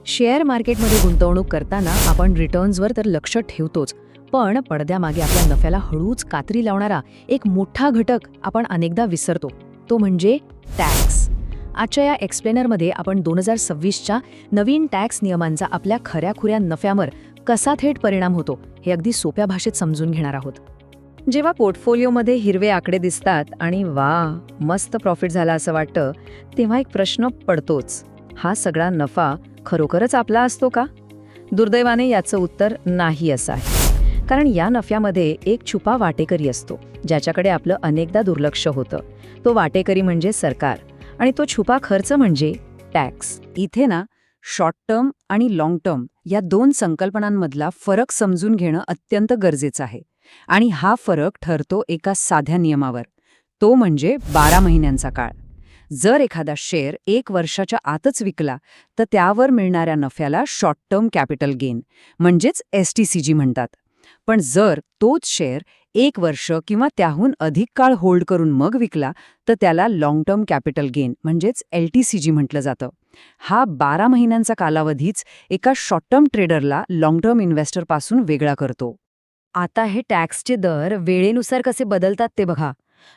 Share मार्केटमध्ये गुंतवणूक करताना आपण रिटर्न्सवर तर लक्ष ठेवतोच, पण पडद्यामागे आपल्या नफ्याला हळूच कात्री लावणारा एक मोठा घटक आपण अनेकदा विसरतो, तो म्हणजे टॅक्स. आजच्या या एक्सप्लेनरमध्ये आपण 2026च्या नवीन टॅक्स नियमांचा आपल्या खऱ्याखुऱ्या नफ्यावर कसा थेट परिणाम होतो हे अगदी सोप्या भाषेत समजून घेणार आहोत. जेव्हा पोर्टफोलिओमध्ये हिरवे आकडे दिसतात आणि वा मस्त प्रॉफिट झाला असं वाटतं, तेव्हा एक प्रश्न पडतोच, हा सगळा नफा खरोखरच आपला असतो का? दुर्दैवाने याचं उत्तर नाही असं आहे. कारण या नफ्यामध्ये एक छुपा वाटेकरी असतो, ज्याच्याकडे आपलं अनेकदा दुर्लक्ष होतं. तो वाटेकरी म्हणजे सरकार, आणि तो छुपा खर्च म्हणजे टॅक्स. इथे ना शॉर्ट टर्म आणि लाँग टर्म या दोन संकल्पनांमधला फरक समजून घेणं अत्यंत गरजेचं आहे. आणि हा फरक ठरतो एका साध्या नियमावर, तो म्हणजे 12 महिन्यांचा काळ. जर एखादा शेअर 1 वर्षाच्या आतच विकला तर त्यावर मिळणाऱ्या नफ्याला शॉर्ट टर्म कॅपिटल गेन म्हणजेच STCG म्हणतात. पण जर तोच शेअर 1 वर्ष किंवा त्याहून अधिक काळ होल्ड करून मग विकला तर त्याला लाँग टर्म कॅपिटल गेन म्हणजेच LTCG म्हटलं जातं. हा 12 महिन्यांचा कालावधीच एका शॉर्ट टर्म ट्रेडरला लाँग टर्म इन्व्हेस्टरपासून वेगळा करतो. आता हे टॅक्सचे दर वेळेनुसार कसे बदलतात ते बघा.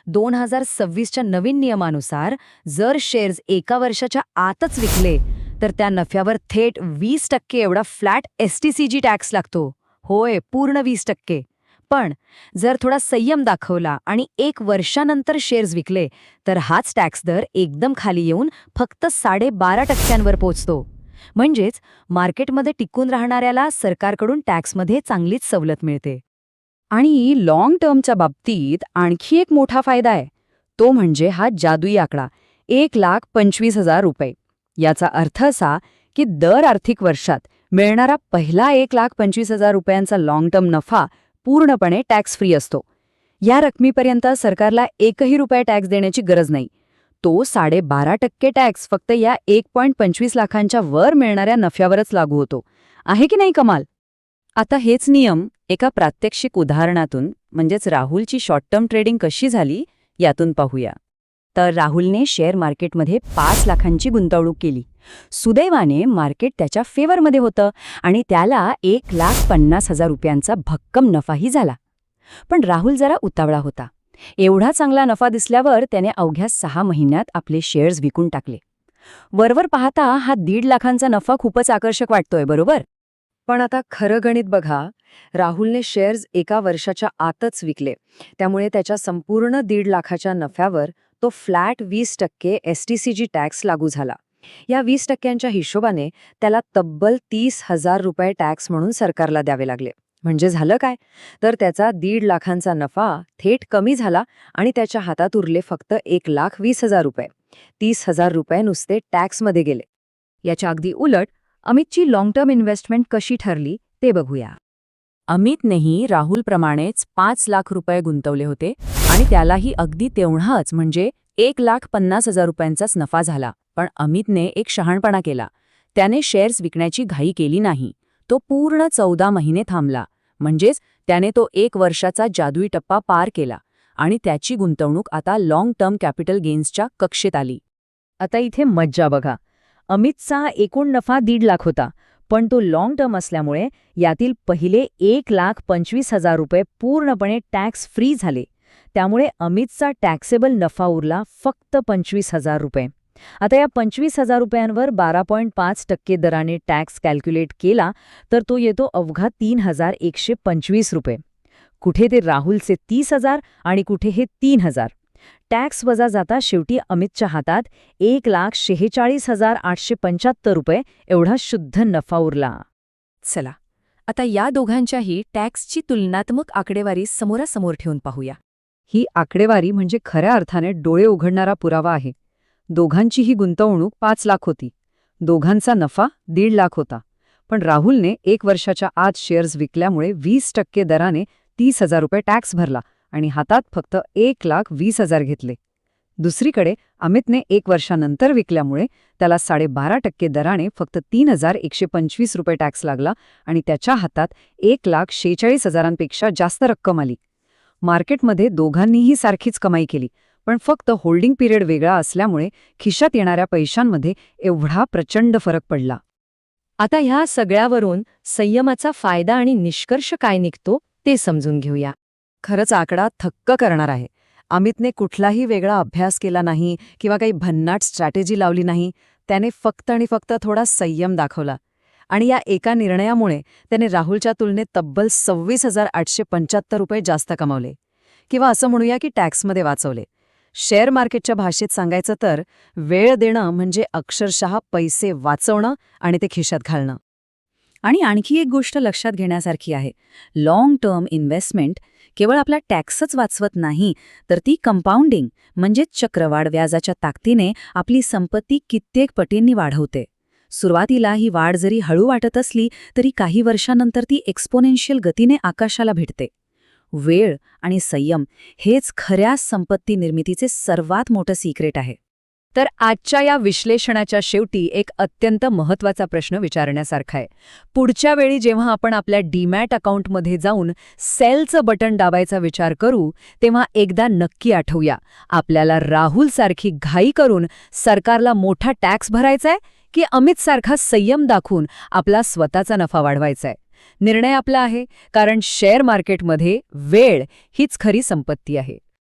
2026च्या नवीन नियमानुसार जर शेअर्स 1 वर्षाच्या आतच विकले तर त्या नफ्यावर थेट 20% एवढा फ्लॅट STCG टॅक्स लागतो. होय, पूर्ण 20%. पण जर थोडा संयम दाखवला आणि 1 वर्षानंतर शेअर्स विकले तर हाच टॅक्स दर एकदम खाली येऊन फक्त 12.5% पोहोचतो. म्हणजेच मार्केटमध्ये टिकून राहणाऱ्याला सरकारकडून टॅक्समध्ये चांगलीच सवलत मिळते. आणि लाँग टर्मच्या बाबतीत आणखी एक मोठा फायदा आहे, तो म्हणजे हा जादुई आकडा 1,25,000 रुपये. याचा अर्थ असा की दर आर्थिक वर्षात मिळणारा पहिला 1,25,000 रुपयांचा लाँग टर्म नफा पूर्णपणे टॅक्स फ्री असतो. या रकमेपर्यंत सरकारला 1ही रुपया टॅक्स देण्याची गरज नाही. तो 12.5% टॅक्स फक्त या 1.25 लाखांच्या वर मिळणाऱ्या नफ्यावरच लागू होतो. आहे की नाही कमाल? आता हेच नियम एका प्रात्यक्षिक उदाहरणातून म्हणजेच राहुलची शॉर्ट टर्म ट्रेडिंग कशी झाली यातून पाहूया. तर राहुलने शेअर मार्केटमध्ये 5 लाखांची गुंतवणूक केली. सुदैवाने मार्केट त्याच्या फेवरमध्ये होतं आणि त्याला 1,50,000 रुपयांचा भक्कम नफाही झाला. पण राहुल जरा उतावळा होता. एवढा चांगला नफा दिसल्यावर त्याने अवघ्या 6 महिन्यात आपले शेअर्स विकून टाकले. वरवर पाहता हा 1.5 लाखांचा नफा खूपच आकर्षक वाटतोय, बरोबर? पण आता खरं गणित बघा. राहुलने शेअर्स 1 वर्षाच्या आतच विकले, त्यामुळे त्याच्या संपूर्ण 1.5 लाखाच्या नफ्यावर तो फ्लॅट 20% STCG टॅक्स लागू झाला. या 20%च्या हिशोबाने त्याला तब्बल 30,000 रुपये टॅक्स म्हणून सरकारला द्यावे लागले. म्हणजे झालं काय? तर त्याचा 1.5 लाखांचा नफा थेट कमी झाला आणि त्याच्या हातात उरले फक्त 1,20,000 रुपये. 30,000 रुपये नुसते टॅक्समध्ये गेले. याच्या अगदी उलट अमितची लाँग टर्म इन्व्हेस्टमेंट कशी ठरली ते बघूया. अमितनेही राहुलप्रमाणेच 5 लाख रुपये गुंतवले होते आणि त्यालाही अगदी तेवढाच म्हणजे 1,50,000 रुपयांचाच नफा झाला. पण अमितने एक शहाणपणा केला. त्याने शेअर्स विकण्याची घाई केली नाही. तो पूर्ण 14 महिने थांबला. म्हणजेच त्याने तो 1 वर्षाचा जादुई टप्पा पार केला आणि त्याची गुंतवणूक आता लाँग टर्म कॅपिटल गेन्सच्या कक्षेत आली. आता इथे मज्जा बघा. अमितचा एकूण नफा 1.5 लाख होता, पण तो लाँग टर्म असल्यामुळे यातील पहिले 1,25,000 रुपये पूर्णपणे टॅक्स फ्री झाले. त्यामुळे अमितचा टॅक्सेबल नफा उरला फक्त 25,000 रुपये. आता या 25,000 रुपयांवर 12.5% दराने टॅक्स कॅल्क्युलेट केला तर तो येतो अवघा 3,125 रुपये. कुठे ते राहुलचे 30,000 आणि कुठे हे 3,000. टॅक्स वजा जाता शेवटी अमितच्या हातात 1,46,875 रुपये एवढा शुद्ध नफा उरला. चला, आता या दोघांच्याही टॅक्सची तुलनात्मक आकडेवारी समोरासमोर ठेवून पाहूया. ही आकडेवारी म्हणजे खऱ्या अर्थाने डोळे उघडणारा पुरावा आहे. दोघांचीही गुंतवणूक 5 लाख होती. दोघांचा नफा 1.5 लाख होता. पण राहुलने 1 वर्षाच्या आत शेअर्स विकल्यामुळे 20% दराने 30,000 रुपये टॅक्स भरला आणि हातात फक्त 1,20,000 घेतले. दुसरीकडे अमितने 1 वर्षानंतर विकल्यामुळे त्याला 12.5% दराने फक्त 3,125 रुपये टॅक्स लागला आणि त्याच्या हातात 1,46,000पेक्षा जास्त रक्कम आली. मार्केटमध्ये दोघांनीही सारखीच कमाई केली, पण फक्त होल्डिंग पिरियड वेगळा असल्यामुळे खिशात येणाऱ्या पैशांमध्ये एवढा प्रचंड फरक पडला. आता ह्या सगळ्यावरून संयमाचा फायदा आणि निष्कर्ष काय निघतो ते समजून घेऊया. खरंच आकडा थक्क करणार आहे. अमितने कुठलाही वेगळा अभ्यास केला नाही किंवा काही भन्नाट स्ट्रॅटेजी लावली नाही. त्याने फक्त आणि फक्त थोडा संयम दाखवला. आणि या एका निर्णयामुळे त्याने राहुलच्या तुलनेत तब्बल 26,875 रुपये जास्त कमावले. किंवा असं म्हणूया की टॅक्समध्ये वाचवले. शेअर मार्केटच्या भाषेत सांगायचं तर वेळ देणं म्हणजे अक्षरशः पैसे वाचवणं आणि ते खिशात घालणं. आणि आणखी एक गोष्ट लक्षात घेण्यासारखी आहे. लाँग टर्म इन्व्हेस्टमेंट केवळ आपला टॅक्सच वाचवत नाही, तर ती कंपाऊंडिंग म्हणजे चक्रवाढ व्याजाच्या ताकदीने आपली संपत्ती कित्येक पटींनी वाढवते. सुरुवातीला ही वाढ जरी हळू वाटत असली तरी काही वर्षांनंतर ती एक्स्पोनेन्शियल गतीने आकाशाला भिडते. वेळ आणि संयम हेच खऱ्या संपत्ती निर्मितीचे सर्वात मोठं सिक्रेट आहे. तर आजच्या या विश्लेषणाच्या शेवटी एक अत्यंत महत्त्वाचा प्रश्न विचारण्यासारखा आहे. पुढच्या वेळी जेव्हा आपण आपल्या डीमॅट अकाउंटमध्ये जाऊन सेलचं बटन दाबायचा विचार करू, तेव्हा एकदा नक्की आठवूया, आपल्याला राहुलसारखी घाई करून सरकारला मोठा टॅक्स भरायचाय की अमितसारखा संयम दाखवून आपला स्वतःचा नफा वाढवायचाय. निर्णय आपला आहे, कारण शेअर मार्केटमध्ये वेळ हीच खरी संपत्ती आहे.